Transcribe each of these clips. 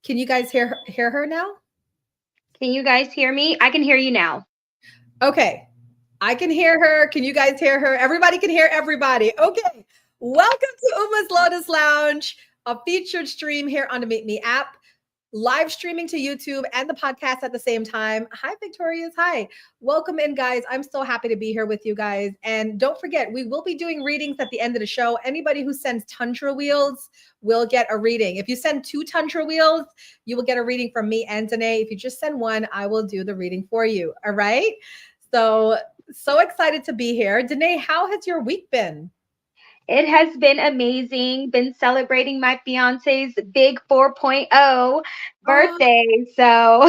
Can you guys hear her now? Can you guys hear me? I can hear you now. Okay. I can hear her. Can you guys hear her? Everybody can hear everybody. Okay. Welcome to Uma's Lotus Lounge, a featured stream here on the Meet Me app, live streaming to YouTube and the podcast at the same time. Hi, Victorious. Hi. Welcome in, guys. I'm so happy to be here with you guys. And don't forget, we will be doing readings at the end of the show. Anybody who sends Tundra Wheels will get a reading. If you send 2 Tundra Wheels, you will get a reading from me and Danae. If you just send 1, I will do the reading for you. All right. So excited to be here. Danae, how has your week been? It has been amazing. Been celebrating my fiance's big 4.0 Oh, birthday. So,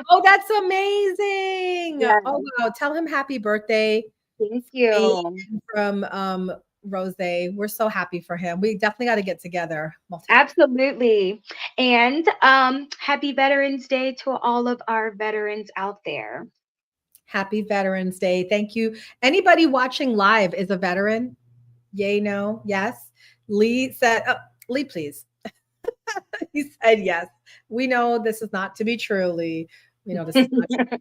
oh, that's amazing. yeah, Oh, wow. Tell him happy birthday thank from me you. and from Rose. We're so happy for him. We definitely got to get together. Absolutely. And happy Veterans Day to all of our veterans out there. Happy Veterans Day. Thank you. Anybody watching live is a veteran? Yay, no, yes. Lee said, oh, Lee, please. He said yes. We know this is not to be true, Lee. We know this is not true.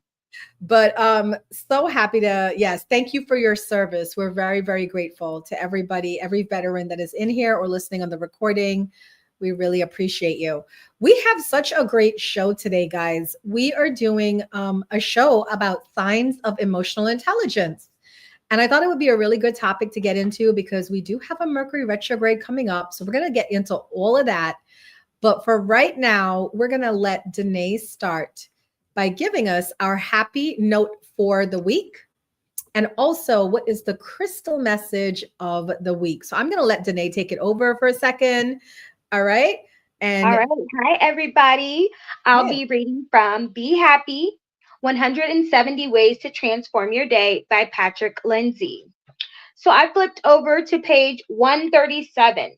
But so happy to, yes, thank you for your service. We're very, very grateful to everybody, every veteran that is in here or listening on the recording. We really appreciate you. We have such a great show today, guys. We are doing a show about signs of emotional intelligence. And I thought it would be a really good topic to get into because we do have a Mercury retrograde coming up. So we're going to get into all of that. But for right now, we're going to let Danae start by giving us our happy note for the week. And also, what is the crystal message of the week? So I'm going to let Danae take it over for a second. All right. All And right. Hi, everybody. I'll yeah, be reading from Be Happy 170 Ways to Transform Your Day by Patrick Lindsay. So I flipped over to page 137.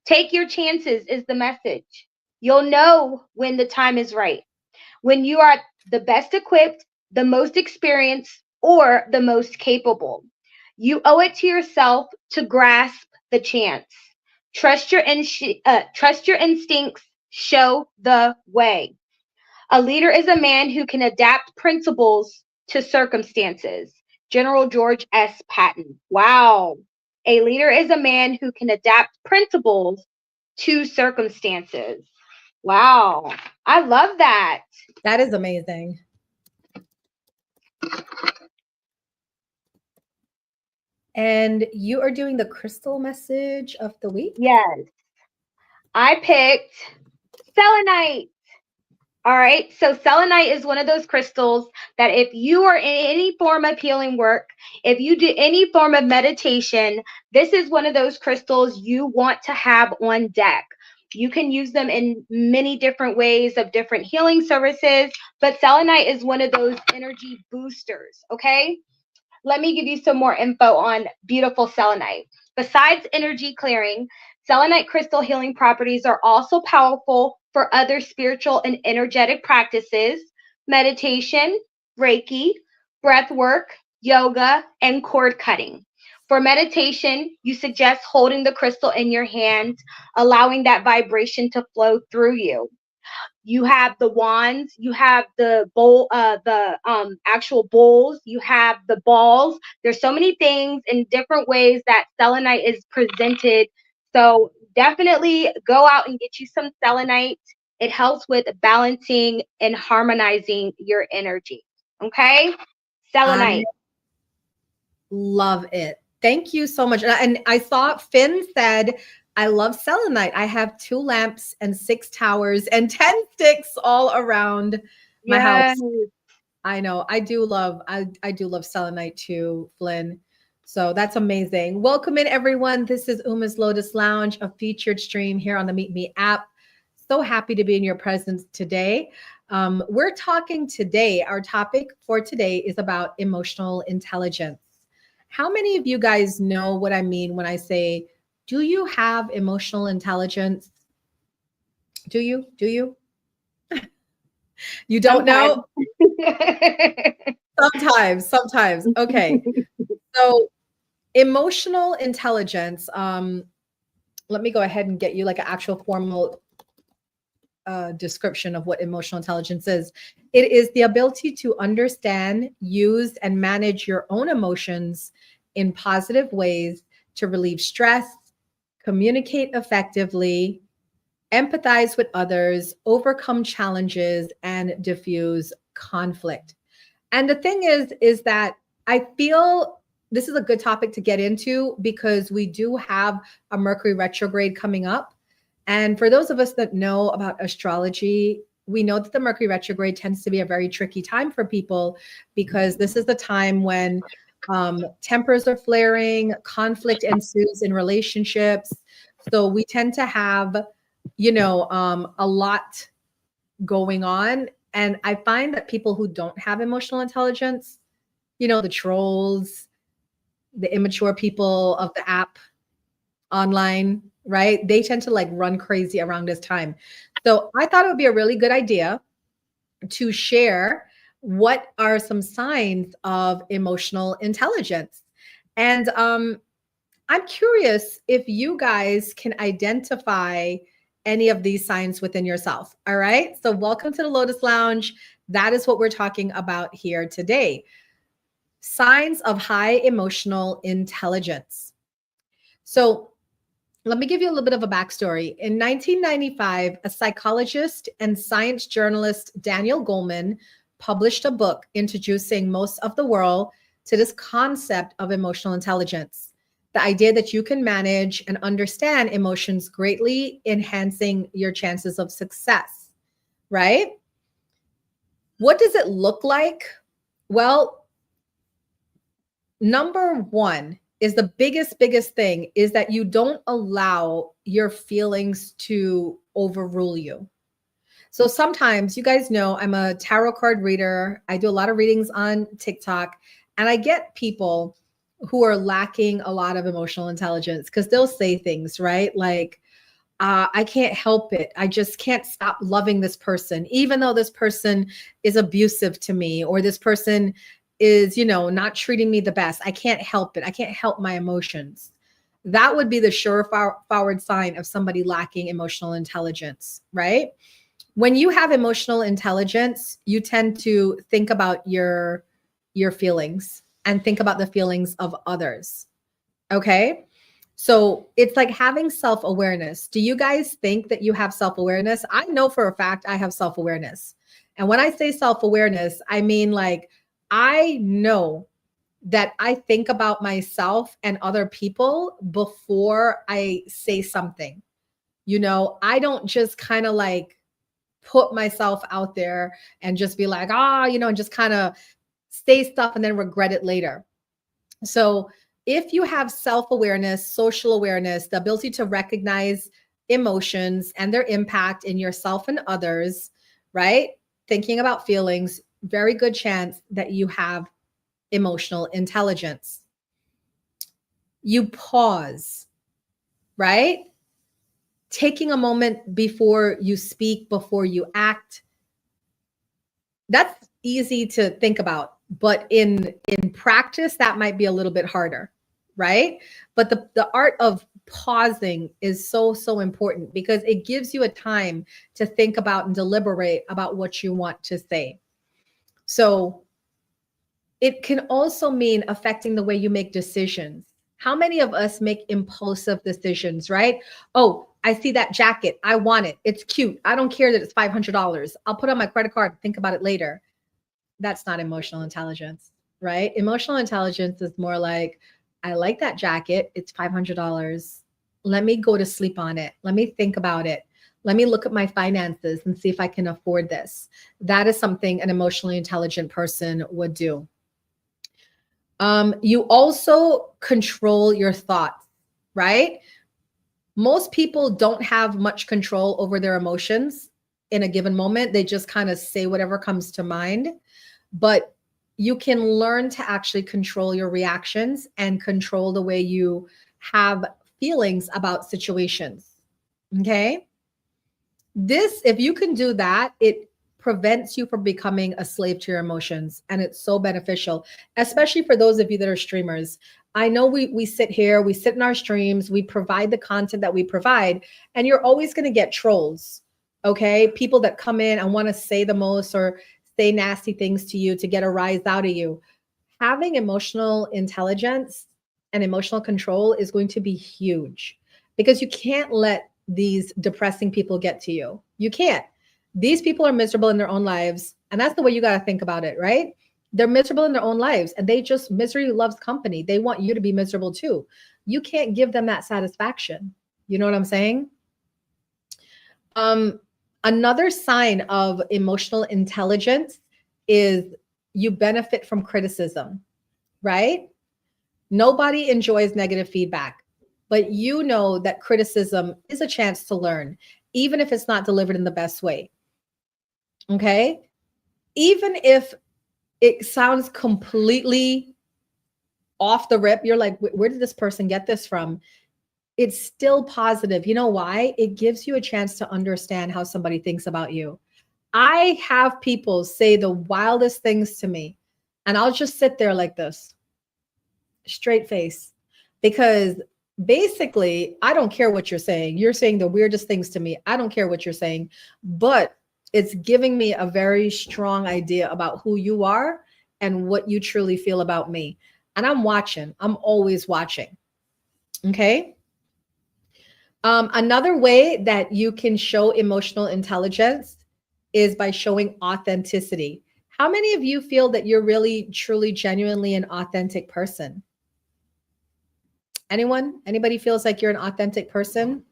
Take your chances is the message. You'll know when the time is right, when you are the best equipped, the most experienced, or the most capable. You owe it to yourself to grasp the chance. Trust your instincts. Show the way. A leader is a man who can adapt principles to circumstances. General George S. Patton. Wow. A leader is a man who can adapt principles to circumstances. Wow. I love that. that is amazing. And you are doing the crystal message of the week? Yes. I picked selenite. All right. So selenite is one of those crystals that if you are in any form of healing work, if you do any form of meditation, this is one of those crystals you want to have on deck. You can use them in many different ways of different healing services, but selenite is one of those energy boosters. Okay. Let me give you some more info on beautiful selenite. Besides energy clearing, selenite crystal healing properties are also powerful for other spiritual and energetic practices, meditation, Reiki, breath work, yoga, and cord cutting. For meditation, you suggest holding the crystal in your hand, allowing that vibration to flow through you. You have the wands, you have the bowl, the actual bowls, you have the balls. There's so many things in different ways that selenite is presented. So definitely go out and get you some selenite. It helps with balancing and harmonizing your energy. Okay, I selenite. love it. Thank you so much. And I saw Finn said, I love selenite. I have 2 lamps and 6 towers and 10 sticks all around my Yes. house. I know. I do love selenite too, Flynn. So that's amazing. Welcome in everyone. This is Uma's Lotus Lounge, a featured stream here on the Meet Me app. So happy to be in your presence today. We're talking today, our topic for today is about emotional intelligence. How many of you guys know what I mean when I say, do you have emotional intelligence? Do you? Do you? You don't Sometimes. know? Sometimes. Okay. So emotional intelligence. Let me go ahead and get you like an actual formal description of what emotional intelligence is. It is the ability to understand, use, and manage your own emotions in positive ways to relieve stress, communicate effectively, empathize with others, overcome challenges, and diffuse conflict. And the thing is that I feel this is a good topic to get into because we do have a Mercury retrograde coming up. And for those of us that know about astrology, we know that the Mercury retrograde tends to be a very tricky time for people because this is the time when tempers are flaring, conflict ensues in relationships. So we tend to have, a lot going on. And I find that people who don't have emotional intelligence, the trolls, the immature people of the app online, right? They tend to like run crazy around this time. So I thought it would be a really good idea to share what are some signs of emotional intelligence. And I'm curious if you guys can identify any of these signs within yourself. All right. So welcome to the Lotus Lounge. That is what we're talking about here today. Signs of high emotional intelligence. So let me give you a little bit of a backstory. In 1995, a psychologist and science journalist, Daniel Goleman, published a book introducing most of the world to this concept of emotional intelligence. The idea that you can manage and understand emotions greatly enhancing your chances of success, right? What does it look like? Well, number one is the biggest thing is that you don't allow your feelings to overrule you. So sometimes, you guys know I'm a tarot card reader. I do a lot of readings on TikTok, and I get people who are lacking a lot of emotional intelligence because they'll say things, right? Like, I can't help it. I just can't stop loving this person, even though this person is abusive to me, or this person is, not treating me the best. I can't help it. I can't help my emotions. That would be the surefire sign of somebody lacking emotional intelligence, right? When you have emotional intelligence, you tend to think about your feelings and think about the feelings of others. Okay? So it's like having self-awareness. Do you guys think that you have self-awareness? I know for a fact I have self-awareness. And when I say self-awareness, I mean like I know that I think about myself and other people before I say something. I don't just kind of like put myself out there and just be like, and just kind of say stuff and then regret it later. So if you have self-awareness, social awareness, the ability to recognize emotions and their impact in yourself and others, right? Thinking about feelings, very good chance that you have emotional intelligence. You pause, right? Taking a moment before you speak, before you act. That's easy to think about, but in practice, that might be a little bit harder, right? But the art of pausing is so important because it gives you a time to think about and deliberate about what you want to say. So it can also mean affecting the way you make decisions. How many of us make impulsive decisions, right? Oh, I see that jacket. I want it. It's cute. I don't care that it's $500. I'll put on my credit card and think about it later. That's not emotional intelligence, right? Emotional intelligence is more like, I like that jacket. It's $500. Let me go to sleep on it. Let me think about it. Let me look at my finances and see if I can afford this. That is something an emotionally intelligent person would do. You also control your thoughts, right? Most people don't have much control over their emotions in a given moment. They just kind of say whatever comes to mind. But you can learn to actually control your reactions and control the way you have feelings about situations. Okay? If you can do that, it prevents you from becoming a slave to your emotions. And it's so beneficial, especially for those of you that are streamers. I know we sit here, we sit in our streams, we provide the content that we provide, and you're always going to get trolls. Okay. People that come in and want to say the most or say nasty things to you to get a rise out of you. Having emotional intelligence and emotional control is going to be huge because you can't let these depressing people get to you. You can't. These people are miserable in their own lives. And that's the way you got to think about it, right? They're miserable in their own lives and they just, misery loves company. They want you to be miserable too. You can't give them that satisfaction. You know what I'm saying? Um, Another sign of emotional intelligence is you benefit from criticism, right? Nobody enjoys negative feedback, but you know that criticism is a chance to learn, even if it's not delivered in the best way. Okay. Even if it sounds completely off the rip, you're like, where did this person get this from? It's still positive. You know why? It gives you a chance to understand how somebody thinks about you. I have people say the wildest things to me, and I'll just sit there like this, straight face, because basically, I don't care what you're saying. You're saying the weirdest things to me. I don't care what you're saying, but it's giving me a very strong idea about who you are and what you truly feel about me. And I'm watching, I'm always watching. Okay. Another way that you can show emotional intelligence is by showing authenticity. How many of you feel that you're really, truly, genuinely an authentic person? Anyone? Anybody feels like you're an authentic person?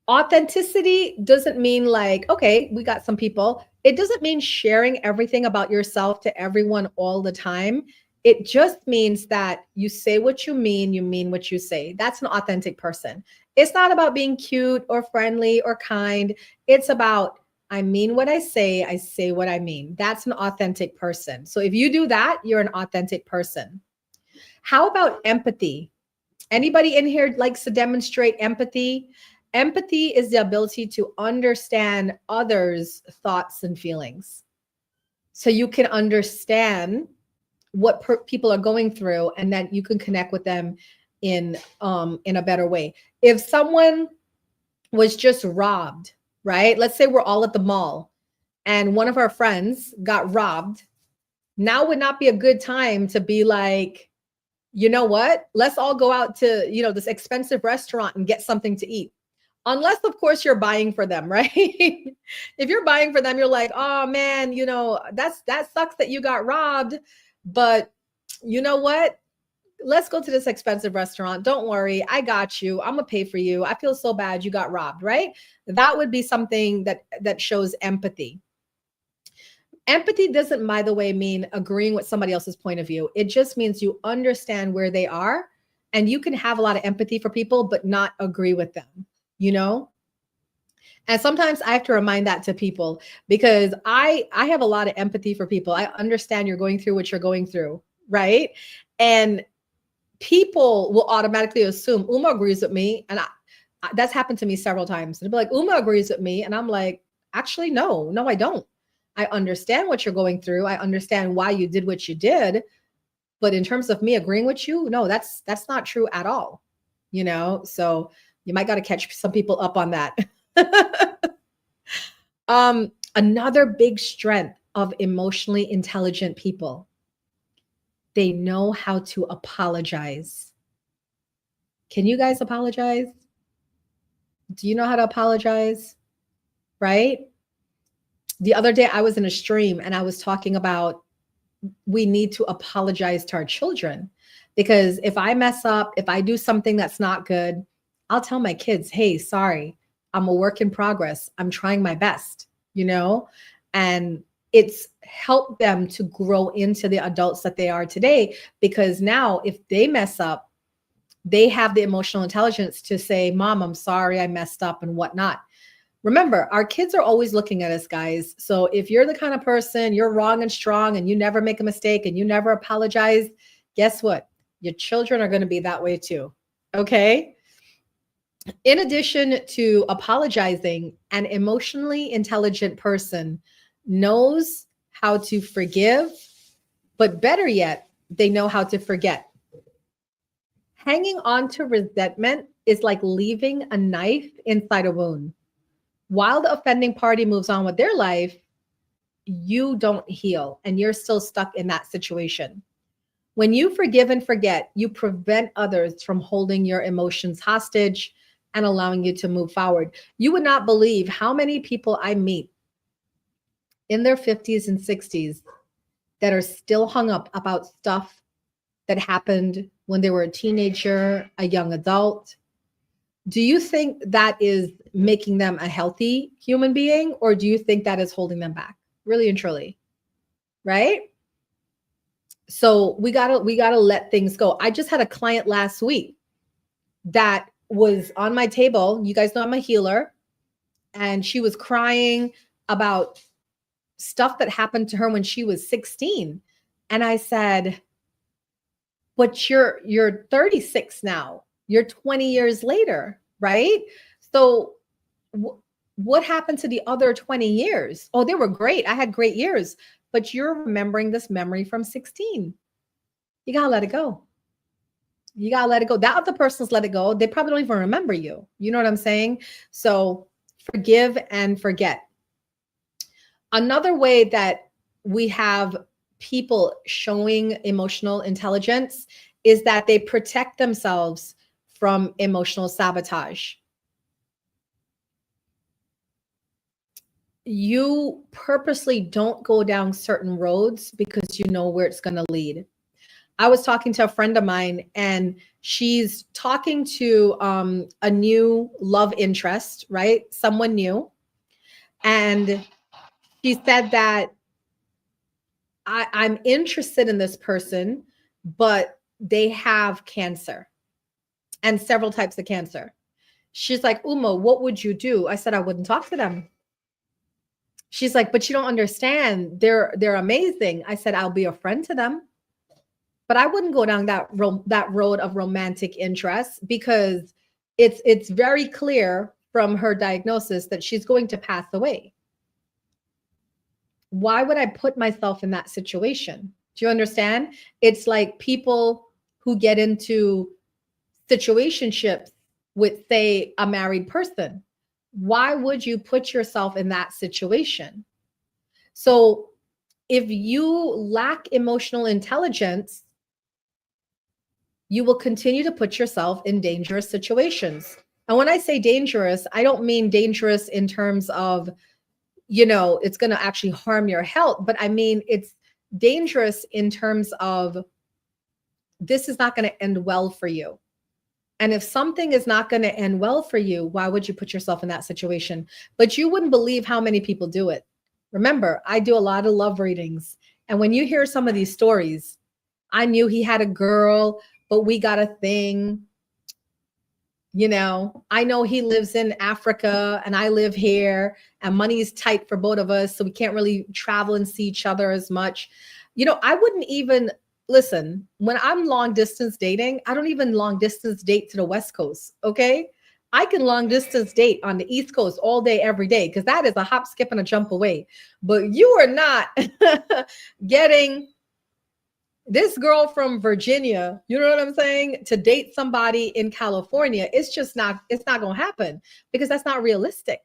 Authenticity doesn't mean like, okay, we got some people. It doesn't mean sharing everything about yourself to everyone all the time. It just means that you say what you mean what you say. That's an authentic person. It's not about being cute or friendly or kind. It's about, I mean what I say what I mean. That's an authentic person. So if you do that, you're an authentic person. How about empathy? Anybody in here likes to demonstrate empathy? Empathy is the ability to understand others' thoughts and feelings. So you can understand what people are going through and then you can connect with them in a better way. If someone was just robbed, right? Let's say we're all at the mall and one of our friends got robbed. Now would not be a good time to be like, you know what? Let's all go out to, this expensive restaurant and get something to eat. Unless, of course, you're buying for them, right? If you're buying for them, you're like, oh man, that sucks that you got robbed. But you know what? Let's go to this expensive restaurant. Don't worry. I got you. I'm gonna pay for you. I feel so bad you got robbed, right? That would be something that shows empathy. Empathy doesn't, by the way, mean agreeing with somebody else's point of view. It just means you understand where they are and you can have a lot of empathy for people, but not agree with them, you know? And sometimes I have to remind that to people because I have a lot of empathy for people. I understand you're going through what you're going through, right? And people will automatically assume Uma agrees with me. And that's happened to me several times. They'll be like, Uma agrees with me. And I'm like, actually, no, I don't. I understand what you're going through. I understand why you did what you did. But in terms of me agreeing with you, no, that's not true at all. So you might got to catch some people up on that. Another big strength of emotionally intelligent people, they know how to apologize. Can you guys apologize? Do you know how to apologize? Right? The other day I was in a stream and I was talking about we need to apologize to our children because if I mess up, if I do something that's not good, I'll tell my kids, hey, sorry, I'm a work in progress. I'm trying my best, and it's helped them to grow into the adults that they are today because now if they mess up, they have the emotional intelligence to say, Mom, I'm sorry, I messed up and whatnot. Remember, our kids are always looking at us, guys. So if you're the kind of person, you're wrong and strong and you never make a mistake and you never apologize, guess what? Your children are going to be that way too. Okay. In addition to apologizing, an emotionally intelligent person knows how to forgive, but better yet, they know how to forget. Hanging on to resentment is like leaving a knife inside a wound. While the offending party moves on with their life, you don't heal and you're still stuck in that situation. When you forgive and forget, you prevent others from holding your emotions hostage and allowing you to move forward. You would not believe how many people I meet in their 50s and 60s that are still hung up about stuff that happened when they were a teenager, a young adult. Do you think that is making them a healthy human being, or do you think that is holding them back? Really and truly, right? So we gotta let things go. I just had a client last week that was on my table. You guys know I'm a healer, and she was crying about stuff that happened to her when she was 16. And I said, but you're 36 now. You're 20 years later, right? So what happened to the other 20 years? Oh, they were great. I had great years, but you're remembering this memory from 16. You got to let it go. You got to let it go. That other person's let it go. They probably don't even remember you. You know what I'm saying? So forgive and forget. Another way that we have people showing emotional intelligence is that they protect themselves from emotional sabotage. You purposely don't go down certain roads because you know where it's going to lead. I was talking to a friend of mine, and she's talking to a new love interest, right? Someone new. And she said that I'm interested in this person, but they have cancer and several types of cancer. She's like, Uma, what would you do? I said, I wouldn't talk to them. She's like, but you don't understand. They're amazing. I said, I'll be a friend to them, but I wouldn't go down that road of romantic interest, because it's very clear from her diagnosis that she's going to pass away. Why would I put myself in that situation? Do you understand? It's like people who get into situationships with, say, a married person. Why would you put yourself in that situation? So if you lack emotional intelligence, you will continue to put yourself in dangerous situations. And when I say dangerous, I don't mean dangerous in terms of, it's going to actually harm your health, but I mean, it's dangerous in terms of this is not going to end well for you. And if something is not going to end well for you, why would you put yourself in that situation? But you wouldn't believe how many people do it. Remember, I do a lot of love readings. And when you hear some of these stories, I knew he had a girl, but we got a thing. I know he lives in Africa and I live here, and money is tight for both of us, so we can't really travel and see each other as much. I wouldn't even listen, when I'm long distance dating, I don't even long distance date to the West Coast. Okay. I can long distance date on the East Coast all day, every day, because that is a hop, skip, and a jump away. But you are not getting this girl from Virginia, you know what I'm saying, to date somebody in California. It's not going to happen, because that's not realistic.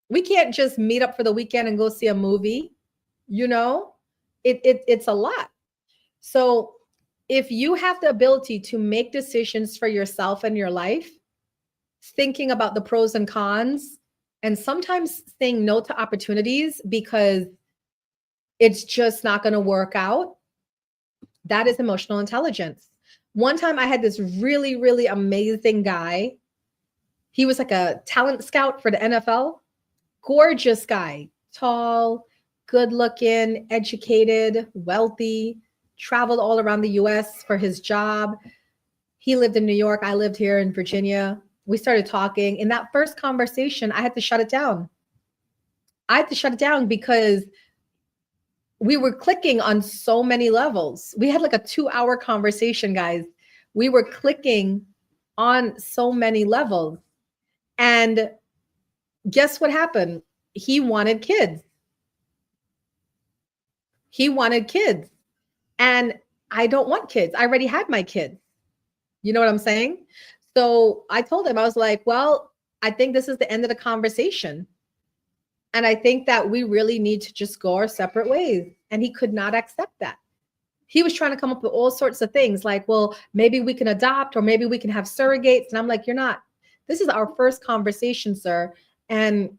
We can't just meet up for the weekend and go see a movie. It's a lot. So if you have the ability to make decisions for yourself and your life, thinking about the pros and cons, and sometimes saying no to opportunities because it's just not going to work out, that is emotional intelligence. One time I had this really, really amazing guy. He was like a talent scout for the NFL. Gorgeous guy, tall, good looking, educated, wealthy, traveled all around the US for his job. He lived in New York. I lived here in Virginia. We started talking. In that first conversation, I had to shut it down. Because we were clicking on so many levels. We had like a 2-hour conversation, guys. We were clicking on so many levels. And guess what happened? He wanted kids. And I don't want kids. I already had my kids. You know what I'm saying? So I told him, I was like, well, I think this is the end of the conversation. And I think that we really need to just go our separate ways. And he could not accept that. He was trying to come up with all sorts of things like, well, maybe we can adopt or maybe we can have surrogates. And I'm like, you're not. This is our first conversation, sir. And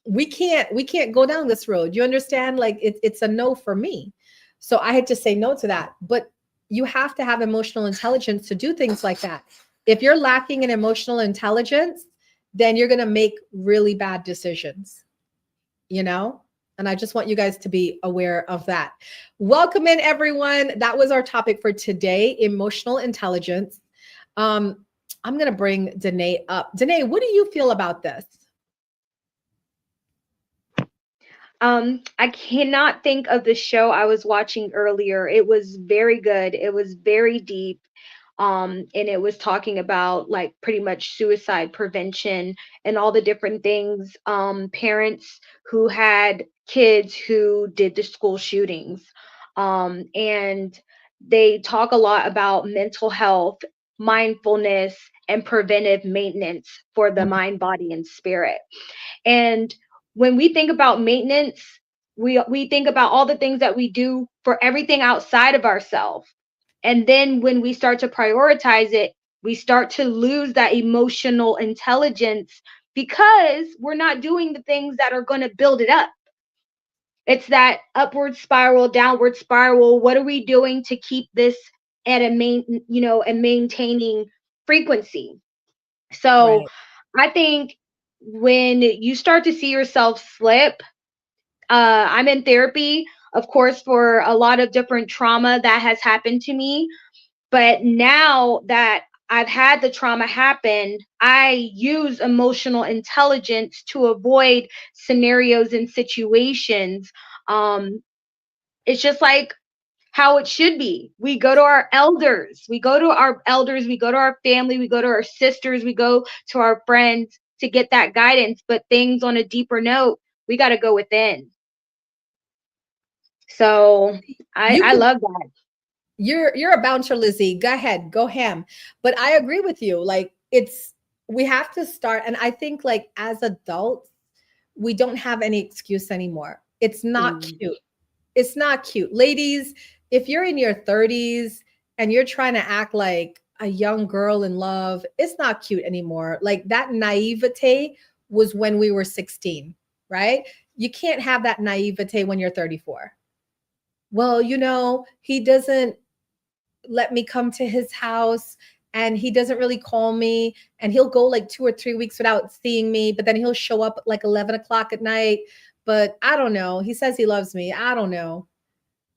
we can't go down this road. You understand? Like it's a no for me. So I had to say no to that. But you have to have emotional intelligence to do things like that. If you're lacking in emotional intelligence, then you're going to make really bad decisions, you know? And I just want you guys to be aware of that. Welcome in, everyone. That was our topic for today, emotional intelligence. I'm going to bring Danae up. Danae, what do you feel about this? I cannot think of the show I was watching earlier. It was very good. It was very deep. And it was talking about like pretty much suicide prevention and all the different things. Parents who had kids who did the school shootings. And they talk a lot about mental health, mindfulness, and preventive maintenance for the mind, body, and spirit. And when we think about maintenance, we think about all the things that we do for everything outside of ourselves. And then when we start to prioritize it, we start to lose that emotional intelligence because we're not doing the things that are going to build it up. It's that upward spiral, downward spiral. What are we doing to keep this at a maintaining frequency? So Right. I think when you start to see yourself slip, I'm in therapy, of course, for a lot of different trauma that has happened to me. But now that I've had the trauma happen, I use emotional intelligence to avoid scenarios and situations. Um, it's just like how it should be. We go to our elders, we go to our elders, we go to our family, we go to our sisters, we go to our friends to get that guidance. But things on a deeper note, we got to go within. So I, You I can love that. you're a bouncer, Lizzie. Go ahead, go ham. But I agree with you. Like we have to start, and I think like as adults, we don't have any excuse anymore. It's not Mm, cute. It's not cute. Ladies, if you're in your 30s and you're trying to act like a young girl in love, it's not cute anymore. Like that naivete was when we were 16, right? You can't have that naivete when you're 34. Well, he doesn't let me come to his house and he doesn't really call me and he'll go like 2 or 3 weeks without seeing me, but then he'll show up at like 11 o'clock at night. But I don't know. He says he loves me. I don't know.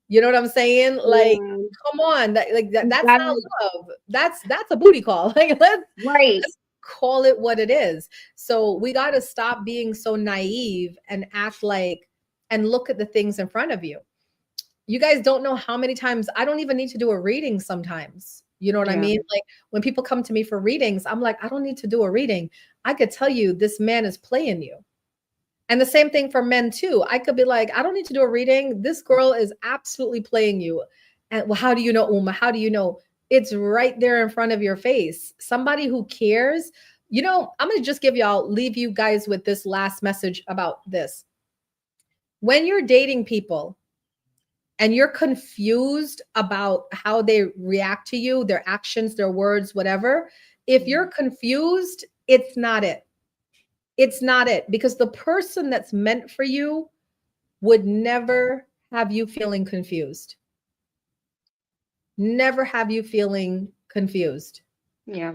You know what I'm saying? Like, yeah, come on. That's that not is love. That's a booty call. Like, right. let's call it what it is. So we got to stop being so naive and act like and look at the things in front of you. You guys don't know how many times I don't even need to do a reading sometimes. You know what I Yeah, mean? Like when people come to me for readings, I'm like, I don't need to do a reading. I could tell you this man is playing you. And the same thing for men too. I could be like, I don't need to do a reading. This girl is absolutely playing you. And well, how do you know, Uma? How do you know? It's right there in front of your face. Somebody who cares. I'm going to just leave you guys with this last message about this. When you're dating people, and you're confused about how they react to you, their actions, their words, whatever, if you're confused, it's not it. It's not it because the person that's meant for you would never have you feeling confused. Never have you feeling confused. yeah,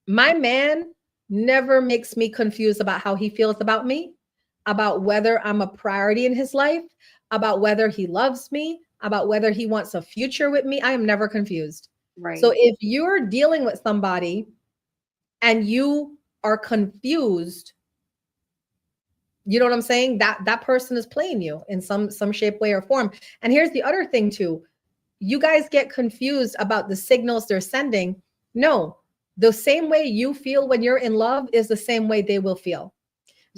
My man never makes me confused about how he feels about me, about whether I'm a priority in his life, about whether he loves me, about whether he wants a future with me. I am never confused. So right, if you're dealing with somebody and you are confused, you know what I'm saying? That person is playing you in some shape, way, or form. And here's the other thing too. You guys get confused about the signals they're sending. No, the same way you feel when you're in love is the same way they will feel.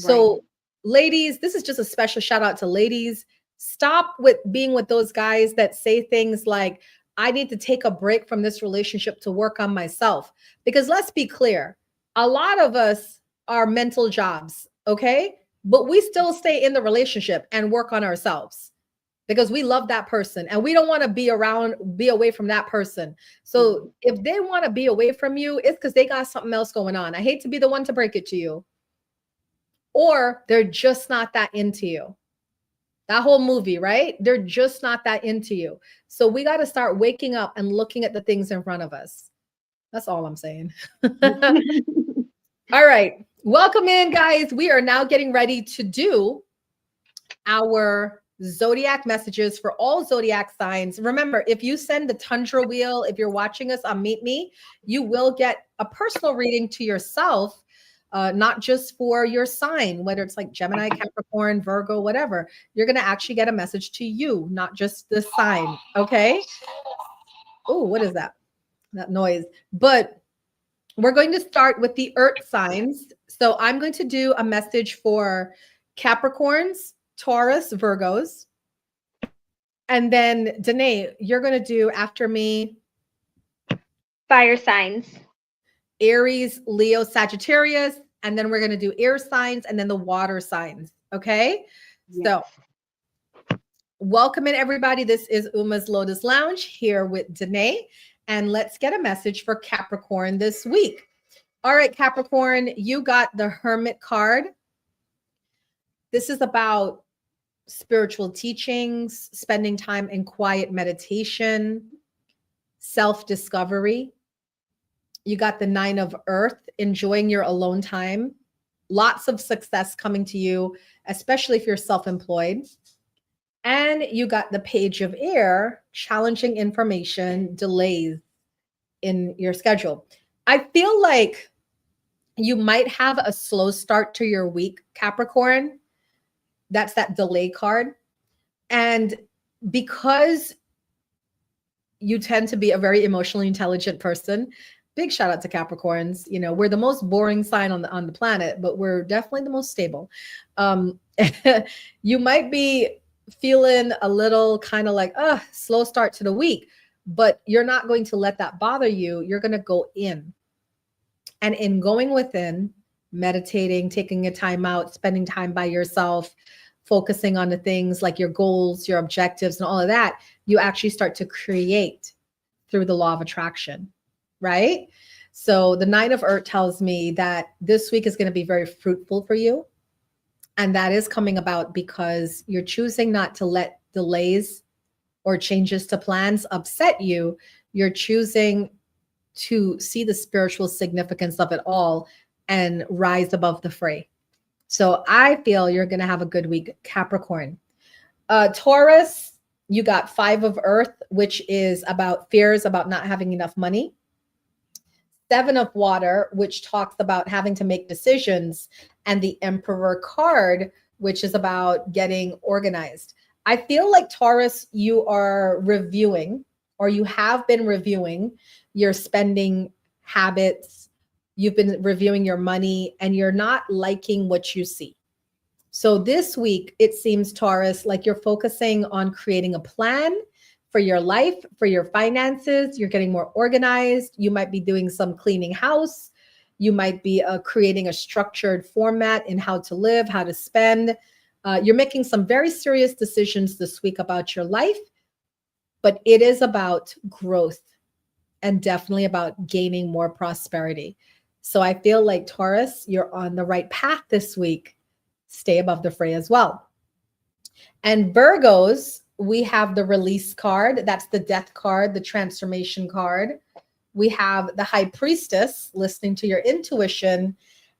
right. So, ladies, this is just a special shout out to ladies. Stop with being with those guys that say things like, I need to take a break from this relationship to work on myself. Because let's be clear, a lot of us are mental jobs, okay? But we still stay in the relationship and work on ourselves because we love that person and we don't want to be away from that person. So if they want to be away from you, it's because they got something else going on. I hate to be the one to break it to you. Or they're just not that into you. That whole movie, right? They're just not that into you. So we got to start waking up and looking at the things in front of us. That's all I'm saying. All right. Welcome in, guys. We are now getting ready to do our zodiac messages for all zodiac signs. Remember, if you send the Tundra wheel, if you're watching us on Meet Me, you will get a personal reading to yourself. Not just for your sign, whether it's like Gemini, Capricorn, Virgo, whatever. You're going to actually get a message to you, not just the sign. Okay. Oh, what is that? That noise. But we're going to start with the earth signs. So I'm going to do a message for Capricorns, Taurus, Virgos. And then Danae, you're going to do after me fire signs. Aries, Leo, Sagittarius, and then we're going to do air signs and then the water signs. Okay. Yes. So welcome in, everybody. This is Uma's Lotus Lounge here with Danae, and let's get a message for Capricorn this week. All right, Capricorn, you got the Hermit card. This is about spiritual teachings, spending time in quiet meditation, self-discovery. You got the Nine of Earth, enjoying your alone time. Lots of success coming to you, especially if you're self-employed. And you got the Page of Air, challenging information, delays in your schedule. I feel like you might have a slow start to your week, Capricorn. That's that delay card. And because you tend to be a very emotionally intelligent person, big shout out to Capricorns. You know, we're the most boring sign on the planet, but we're definitely the most stable. You might be feeling a little kind of like, slow start to the week, but you're not going to let that bother you. You're going to go in. And in going within, meditating, taking a time out, spending time by yourself, focusing on the things like your goals, your objectives, and all of that, you actually start to create through the law of attraction. Right? So the Nine of Earth tells me that this week is going to be very fruitful for you. And that is coming about because you're choosing not to let delays or changes to plans upset you. You're choosing to see the spiritual significance of it all and rise above the fray. So I feel you're going to have a good week, Capricorn. Taurus, you got Five of Earth, which is about fears about not having enough money. Seven of Water, which talks about having to make decisions, and the Emperor card, which is about getting organized. I feel like Taurus, you are reviewing, or you have been reviewing your spending habits. You've been reviewing your money and you're not liking what you see. So this week, it seems, Taurus, like you're focusing on creating a plan for your life, for your finances. You're getting more organized. You might be doing some cleaning house. You might be creating a structured format in how to live, how to spend. You're making some very serious decisions this week about your life, but it is about growth and definitely about gaining more prosperity. So I feel like, Taurus, you're on the right path this week. Stay above the fray as well. And Virgos, we have the Release card. That's the Death card, the Transformation card. We have the High Priestess, listening to your intuition,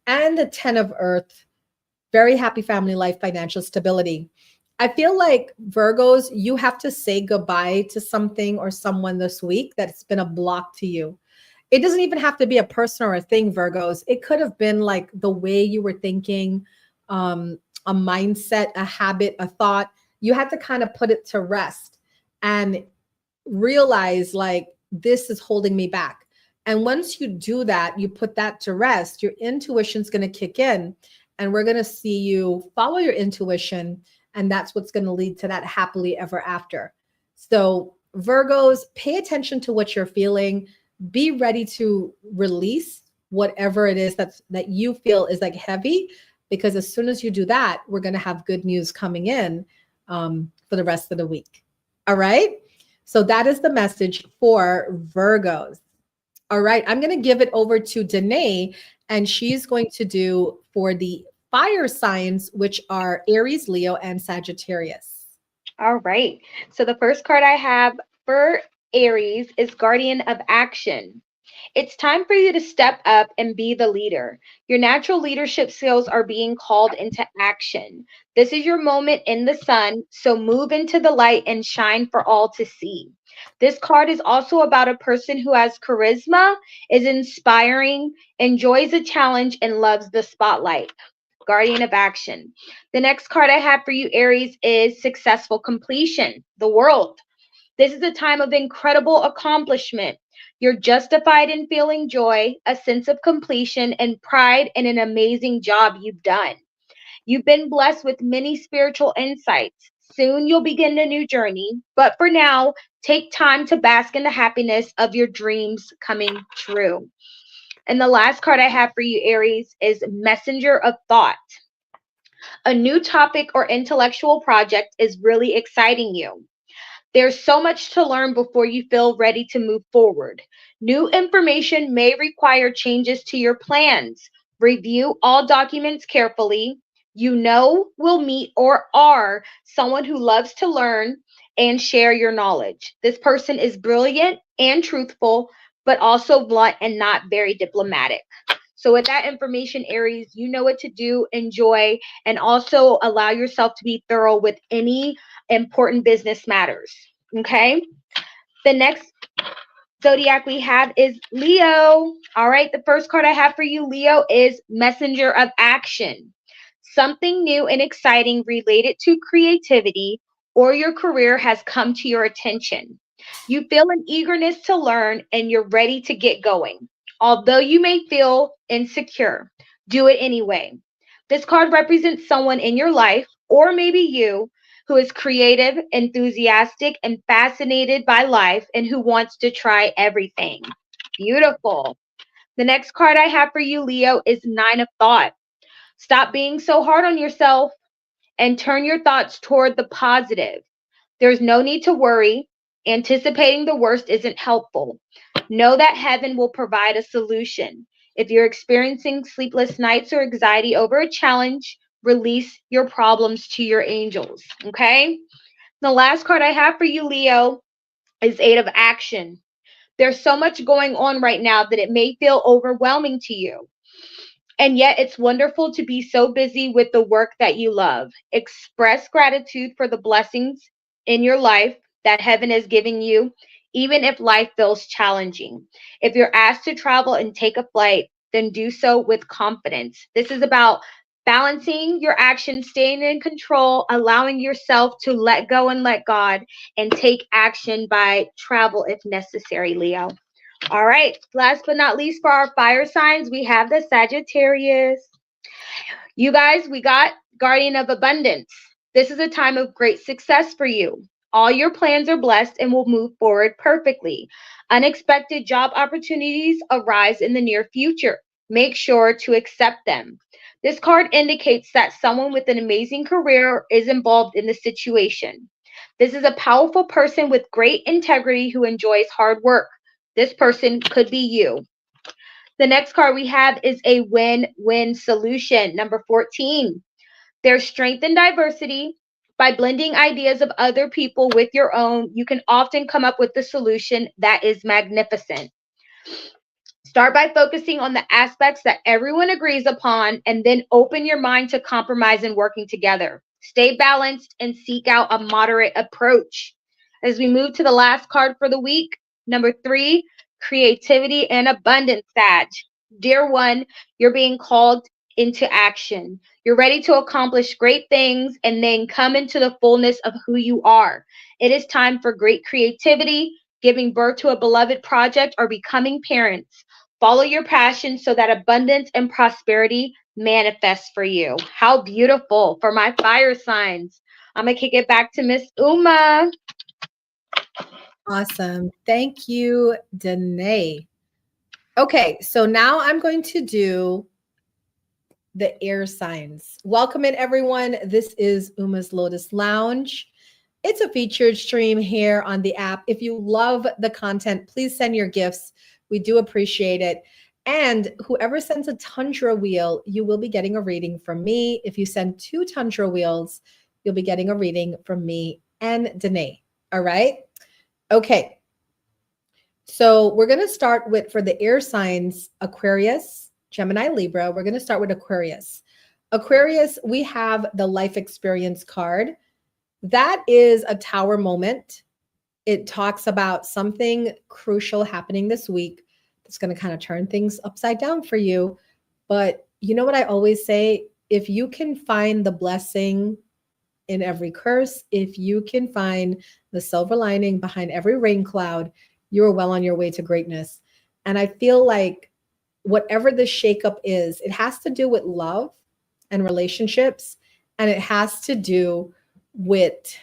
and the Ten of Earth, very happy family life, financial stability. I feel like, Virgos, you have to say goodbye to something or someone this week that's been a block to you. It doesn't even have to be a person or a thing, Virgos. It could have been like the way you were thinking, a mindset, a habit, a thought. You had to kind of put it to rest and realize, like, this is holding me back. And once you do that, you put that to rest, your intuition's going to kick in, and we're going to see you follow your intuition. And that's what's going to lead to that happily ever after. So Virgos, pay attention to what you're feeling. Be ready to release whatever it is that you feel is like heavy, because as soon as you do that, we're going to have good news coming in for the rest of the week. All right. So that is the message for Virgos. All right. I'm going to give it over to Danae, and she's going to do for the fire signs, which are Aries, Leo, and Sagittarius. All right. So the first card I have for Aries is Guardian of Action. It's time for you to step up and be the leader. Your natural leadership skills are being called into action. This is your moment in the sun, so move into the light and shine for all to see. This card is also about a person who has charisma, is inspiring, enjoys a challenge, and loves the spotlight. Guardian of Action. The next card I have for you, Aries, is Successful Completion, the World. This is a time of incredible accomplishment. You're justified in feeling joy, a sense of completion, and pride in an amazing job you've done. You've been blessed with many spiritual insights. Soon you'll begin a new journey, but for now, take time to bask in the happiness of your dreams coming true. And the last card I have for you, Aries, is Messenger of Thought. A new topic or intellectual project is really exciting you. There's so much to learn before you feel ready to move forward. New information may require changes to your plans. Review all documents carefully. You know, will meet or are someone who loves to learn and share your knowledge. This person is brilliant and truthful, but also blunt and not very diplomatic. So with that information, Aries, you know what to do, enjoy, and also allow yourself to be thorough with any important business matters. Okay? The next zodiac we have is Leo. All right, the first card I have for you, Leo, is Messenger of Action. Something new and exciting related to creativity or your career has come to your attention. You feel an eagerness to learn and you're ready to get going. Although you may feel insecure, do it anyway. This card represents someone in your life, or maybe you, who is creative, enthusiastic, and fascinated by life and who wants to try everything. Beautiful. The next card I have for you, Leo, is Nine of Thought. Stop being so hard on yourself and turn your thoughts toward the positive. There's no need to worry. Anticipating the worst isn't helpful. Know that heaven will provide a solution. If you're experiencing sleepless nights or anxiety over a challenge, release your problems to your angels. Okay? The last card I have for you, Leo, is Eight of Action. There's so much going on right now that it may feel overwhelming to you. And yet it's wonderful to be so busy with the work that you love. Express gratitude for the blessings in your life that heaven is giving you, even if life feels challenging. If you're asked to travel and take a flight, then do so with confidence. This is about balancing your actions, staying in control, allowing yourself to let go and let God, and take action by travel if necessary, Leo. All right, last but not least for our fire signs, we have the Sagittarius. You guys, we got Guardian of Abundance. This is a time of great success for you. All your plans are blessed and will move forward perfectly. Unexpected job opportunities arise in the near future. Make sure to accept them. This card indicates that someone with an amazing career is involved in the situation. This is a powerful person with great integrity who enjoys hard work. This person could be you. The next card we have is a win-win solution, number 14. There's strength in diversity. By blending ideas of other people with your own, you can often come up with a solution that is magnificent. Start by focusing on the aspects that everyone agrees upon and then open your mind to compromise and working together. Stay balanced and seek out a moderate approach. As we move to the last card for the week, number 3, creativity and abundance, Sag. Dear one, you're being called into action. You're ready to accomplish great things and then come into the fullness of who you are. It is time for great creativity, giving birth to a beloved project, or becoming parents. Follow your passion so that abundance and prosperity manifests for you. How beautiful for my fire signs. I'm going to kick it back to Miss Uma. Awesome. Thank you, Danae. Okay, so now I'm going to do the air signs. Welcome in, everyone. This is Uma's Lotus Lounge. It's a featured stream here on the app. If you love the content, please send your gifts. We do appreciate it. And whoever sends a Tundra wheel, you will be getting a reading from me. If you send 2 Tundra wheels, you'll be getting a reading from me and Danae. All right? Okay. So we're going to start with, for the air signs, Aquarius, Gemini, Libra. We're going to start with Aquarius. Aquarius, we have the life experience card. That is a tower moment. It talks about something crucial happening this week that's going to kind of turn things upside down for you. But you know what I always say? If you can find the blessing in every curse, if you can find the silver lining behind every rain cloud, you're well on your way to greatness. And I feel like whatever the shakeup is, it has to do with love and relationships, and it has to do with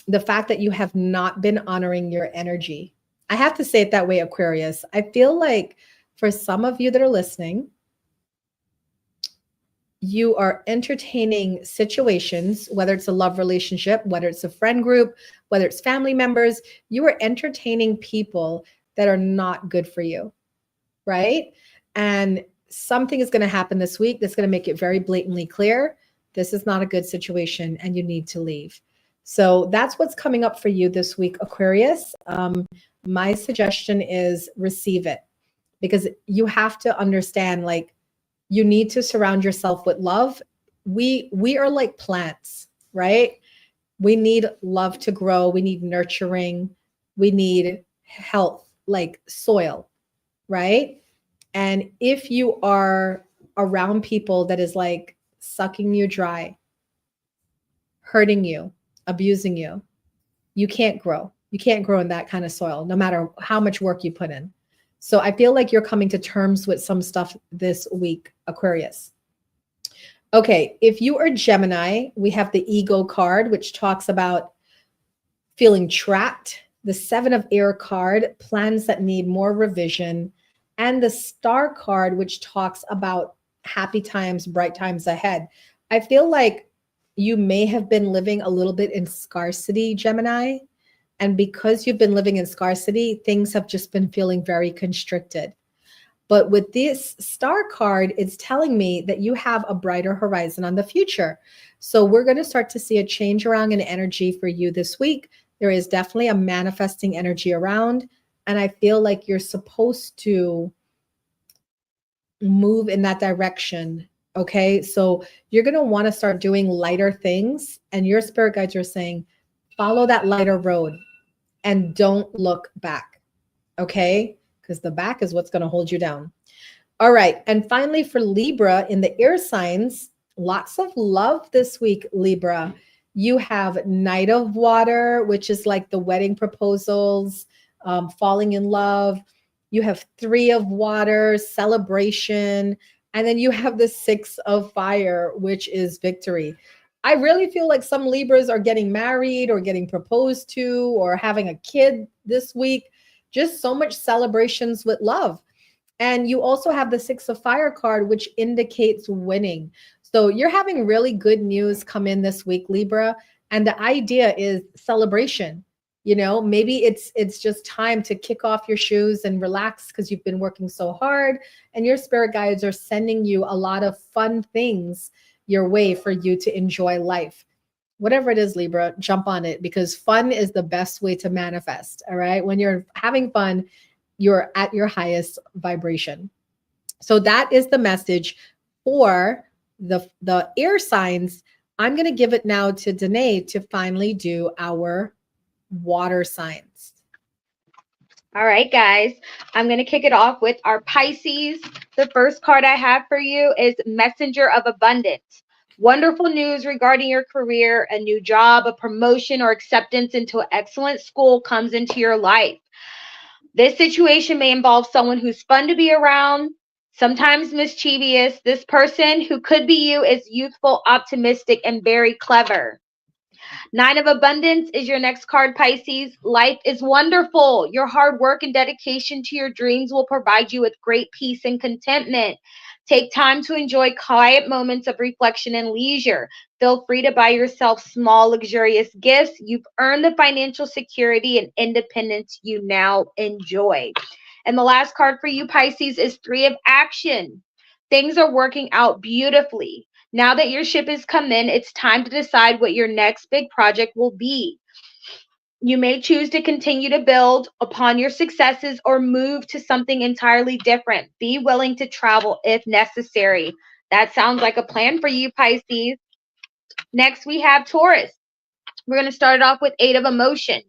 the fact that you have not been honoring your energy. I have to say it that way, Aquarius. I feel like for some of you that are listening, you are entertaining situations, whether it's a love relationship, whether it's a friend group, whether it's family members, you are entertaining people that are not good for you, right? And something is going to happen this week that's going to make it very blatantly clear. This is not a good situation and you need to leave. So that's what's coming up for you this week, Aquarius. My suggestion is receive it, because you have to understand, like, you need to surround yourself with love. We are like plants, right? We need love to grow. We need nurturing. We need health, like soil, right? And if you are around people that is like sucking you dry, hurting you, abusing you, you can't grow. You can't grow in that kind of soil, no matter how much work you put in. So I feel like you're coming to terms with some stuff this week, Aquarius. Okay, if you are Gemini, we have the ego card, which talks about feeling trapped. The 7 of air card, plans that need more revision. And the star card, which talks about happy times, bright times ahead. I feel like you may have been living a little bit in scarcity, Gemini. And because you've been living in scarcity, things have just been feeling very constricted. But with this star card, it's telling me that you have a brighter horizon on the future. So we're going to start to see a change around in energy for you this week. There is definitely a manifesting energy around. And I feel like you're supposed to move in that direction. Okay. So you're going to want to start doing lighter things. And your spirit guides are saying, follow that lighter road and don't look back. Okay. Because the back is what's going to hold you down. All right. And finally, for Libra in the air signs, lots of love this week, Libra. You have Knight of Water, which is like the wedding proposals, falling in love. You have 3 of Water, celebration. And then you have the 6 of Fire, which is victory. I really feel like some Libras are getting married or getting proposed to or having a kid this week. Just so much celebrations with love. And you also have the 6 of Fire card, which indicates winning. So you're having really good news come in this week, Libra. And the idea is celebration. You know, maybe it's just time to kick off your shoes and relax because you've been working so hard. And your spirit guides are sending you a lot of fun things your way for you to enjoy life. Whatever it is, Libra, jump on it, because fun is the best way to manifest. All right. When you're having fun, you're at your highest vibration. So that is the message for the air signs. I'm going to give it now to Danae to finally do our water signs. All right, guys, I'm going to kick it off with our Pisces. The first card I have for you is Messenger of Abundance. Wonderful news regarding your career, a new job, a promotion, or acceptance into an excellent school comes into your life. This situation may involve someone who's fun to be around, sometimes mischievous. This person, who could be you, is youthful, optimistic, and very clever. Nine of Abundance is your next card, Pisces. Life is wonderful. Your hard work and dedication to your dreams will provide you with great peace and contentment. Take time to enjoy quiet moments of reflection and leisure. Feel free to buy yourself small, luxurious gifts. You've earned the financial security and independence you now enjoy. And the last card for you, Pisces, is Three of Action. Things are working out beautifully. Now that your ship has come in, it's time to decide what your next big project will be. You may choose to continue to build upon your successes or move to something entirely different. Be willing to travel if necessary. That sounds like a plan for you, Pisces. Next, we have Taurus. We're going to start it off with Eight of Emotion.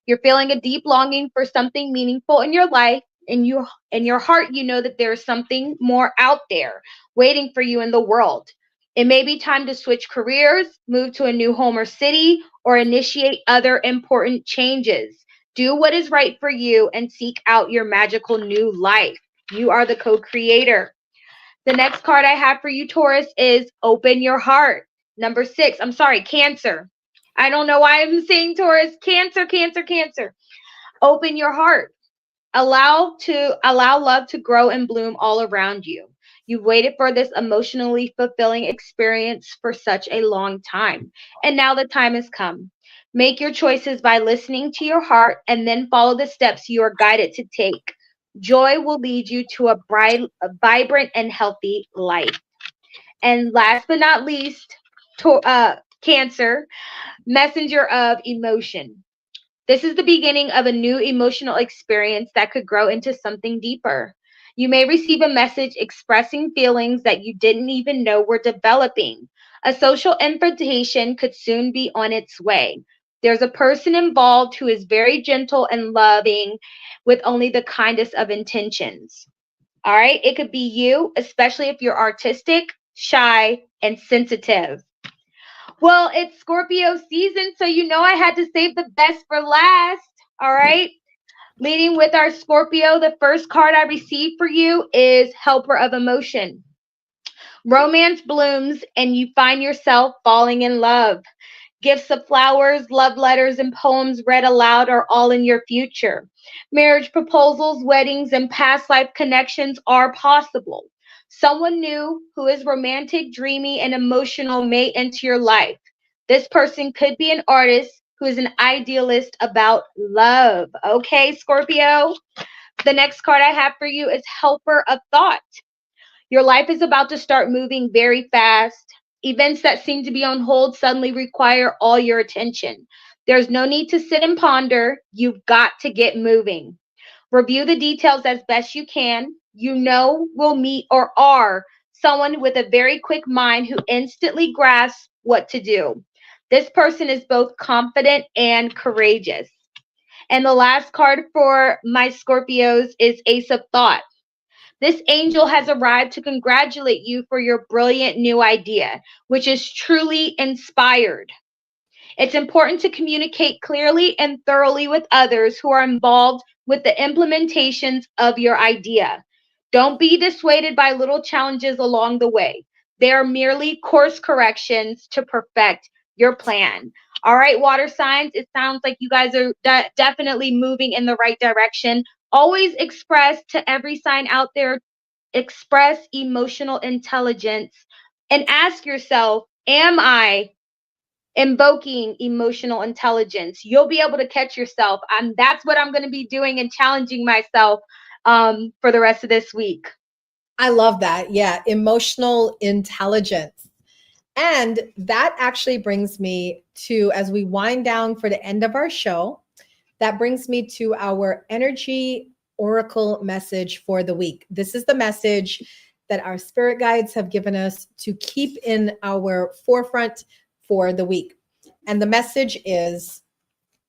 You're feeling a deep longing for something meaningful in your life. In your heart, you know that there's something more out there waiting for you in the world. It may be time to switch careers, move to a new home or city, or initiate other important changes. Do what is right for you and seek out your magical new life. You are the co-creator. The next card I have for you, Taurus, is Open Your Heart. Number 6. I'm sorry, Cancer. I don't know why I'm saying Taurus. Cancer, Cancer, Cancer. Open your heart. Allow love to grow and bloom all around you. You've waited for this emotionally fulfilling experience for such a long time, and now the time has come. Make your choices by listening to your heart and then follow the steps you are guided to take. Joy will lead you to a vibrant, and healthy life. And last but not least, Cancer, messenger of emotion. This is the beginning of a new emotional experience that could grow into something deeper. You may receive a message expressing feelings that you didn't even know were developing. A social invitation could soon be on its way. There's a person involved who is very gentle and loving with only the kindest of intentions. All right, it could be you, especially if you're artistic, shy, and sensitive. Well, it's Scorpio season, so you know I had to save the best for last. All right. Leading with our Scorpio, the first card I received for you is Helper of Emotion. Romance blooms and you find yourself falling in love. Gifts of flowers, love letters, and poems read aloud are all in your future. Marriage proposals, weddings, and past life connections are possible. Someone new who is romantic, dreamy, and emotional may enter your life. This person could be an artist who is an idealist about love. Okay, Scorpio? The next card I have for you is Helper of Thought. Your life is about to start moving very fast. Events that seem to be on hold suddenly require all your attention. There's no need to sit and ponder. You've got to get moving. Review the details as best you can. You know, will meet or are someone with a very quick mind who instantly grasps what to do. This person is both confident and courageous. And the last card for my Scorpios is Ace of Thought. This angel has arrived to congratulate you for your brilliant new idea, which is truly inspired. It's important to communicate clearly and thoroughly with others who are involved with the implementations of your idea. Don't be dissuaded by little challenges along the way. They are merely course corrections to perfect your plan. All right, water signs, it sounds like you guys are definitely moving in the right direction. Always express to every sign out there, express emotional intelligence and ask yourself, am I invoking emotional intelligence? You'll be able to catch yourself. And that's what I'm going to be doing and challenging myself for the rest of this week. I love that. Yeah, emotional intelligence. And that actually brings me to, as we wind down for the end of our show, that brings me to our energy oracle message for the week. This is the message that our spirit guides have given us to keep in our forefront for the week. And the message is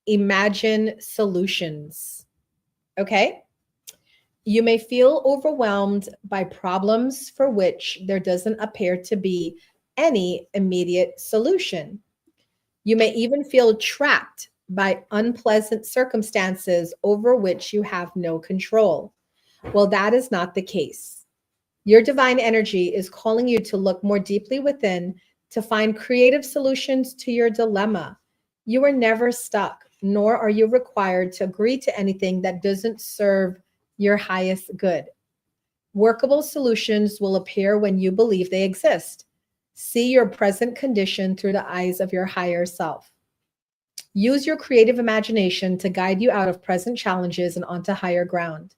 imagine solutions. Okay? You may feel overwhelmed by problems for which there doesn't appear to be any immediate solution. You may even feel trapped by unpleasant circumstances over which you have no control. Well, that is not the case. Your divine energy is calling you to look more deeply within to find creative solutions to your dilemma. You are never stuck, nor are you required to agree to anything that doesn't serve your highest good. Workable solutions will appear when you believe they exist. See your present condition through the eyes of your higher self. Use your creative imagination to guide you out of present challenges and onto higher ground.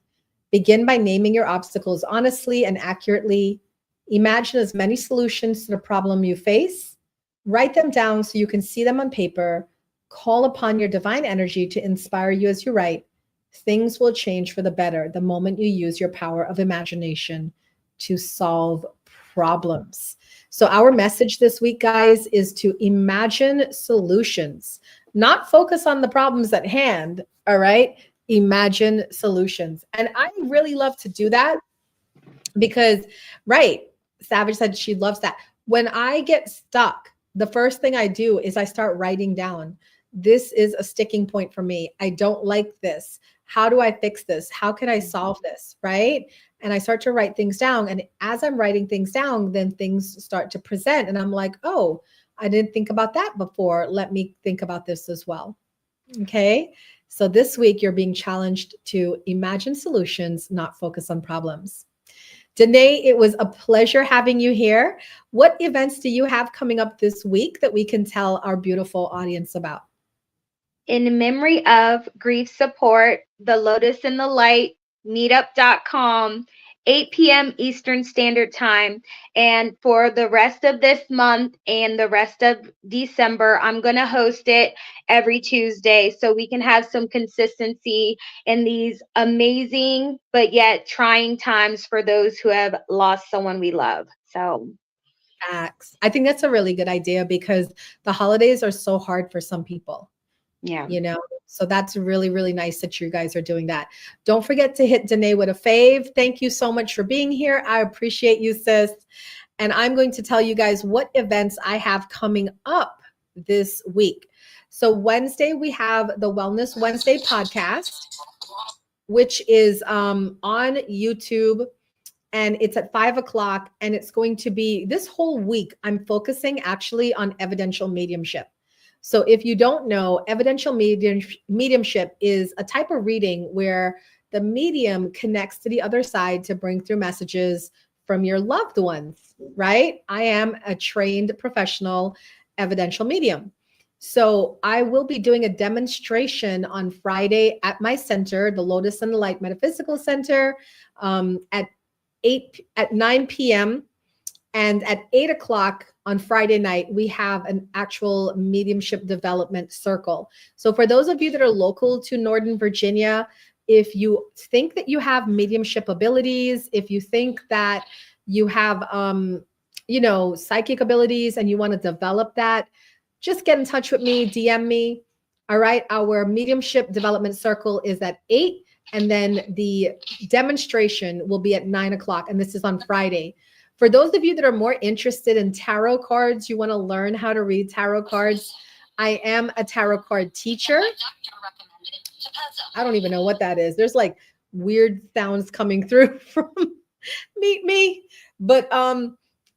Begin by naming your obstacles honestly and accurately. Imagine as many solutions to the problem you face. Write them down so you can see them on paper. Call upon your divine energy to inspire you as you write. Things will change for the better the moment you use your power of imagination to solve problems. So, our message this week, guys, is to imagine solutions, not focus on the problems at hand. All right. Imagine solutions. And I really love to do that because, right, Savage said she loves that. When I get stuck, the first thing I do is I start writing down, this is a sticking point for me. I don't like this. How do I fix this? How can I solve this? Right. And I start to write things down. And as I'm writing things down, then things start to present. And I'm like, oh, I didn't think about that before. Let me think about this as well. Okay. So this week, you're being challenged to imagine solutions, not focus on problems. Danae, it was a pleasure having you here. What events do you have coming up this week that we can tell our beautiful audience about? In memory of grief support, the Lotus in the Light, meetup.com, 8 p.m. Eastern Standard Time. And for the rest of this month and the rest of December, I'm going to host it every Tuesday so we can have some consistency in these amazing but yet trying times for those who have lost someone we love. So, Facts. I think that's a really good idea because the holidays are so hard for some people. yeah. So that's really, really nice that you guys are doing that. Don't forget to hit Danae with a fave. Thank you so much for being here. I appreciate you, sis. And I'm going to tell you guys what events I have coming up this week. So Wednesday, we have the Wellness Wednesday podcast, which is on YouTube, and it's at 5 o'clock. And it's going to be this whole week. I'm focusing actually on evidential mediumship. So if you don't know, evidential mediumship is a type of reading where the medium connects to the other side to bring through messages from your loved ones, right? I am a trained professional evidential medium. So I will be doing a demonstration on Friday at my center, the Lotus and the Light Metaphysical Center, at 9 p.m. And at 8 o'clock on Friday night, we have an actual mediumship development circle. So for those of you that are local to Northern Virginia, if you think that you have mediumship abilities, if you think that you have, psychic abilities and you want to develop that, just get in touch with me, DM me. All right. Our mediumship development circle is at 8. And then the demonstration will be at 9 o'clock. And this is on Friday. For those of you that are more interested in tarot cards, you want to learn how to read tarot cards, I am a tarot card teacher. I don't even know what that is. There's like weird sounds coming through from Meet Me. But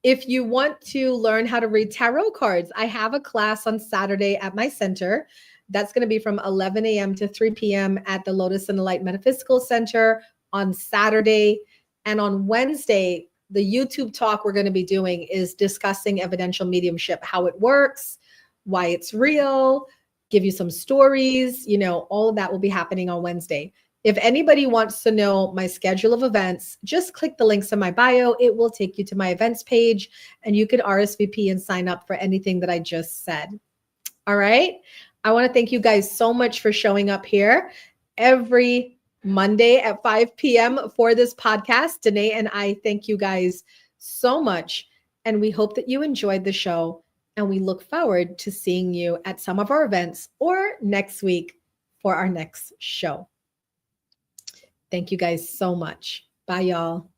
if you want to learn how to read tarot cards, I have a class on Saturday at my center. That's going to be from 11 a.m. to 3 p.m. at the Lotus and the Light Metaphysical Center on Saturday. And on Wednesday, the YouTube talk we're going to be doing is discussing evidential mediumship, how it works, why it's real, give you some stories, all of that will be happening on Wednesday. If anybody wants to know my schedule of events, just click the links in my bio. It will take you to my events page and you can RSVP and sign up for anything that I just said. All right. I want to thank you guys so much for showing up here every Monday at 5 p.m. for this podcast. Danae and I thank you guys so much. And we hope that you enjoyed the show. And we look forward to seeing you at some of our events or next week for our next show. Thank you guys so much. Bye, y'all.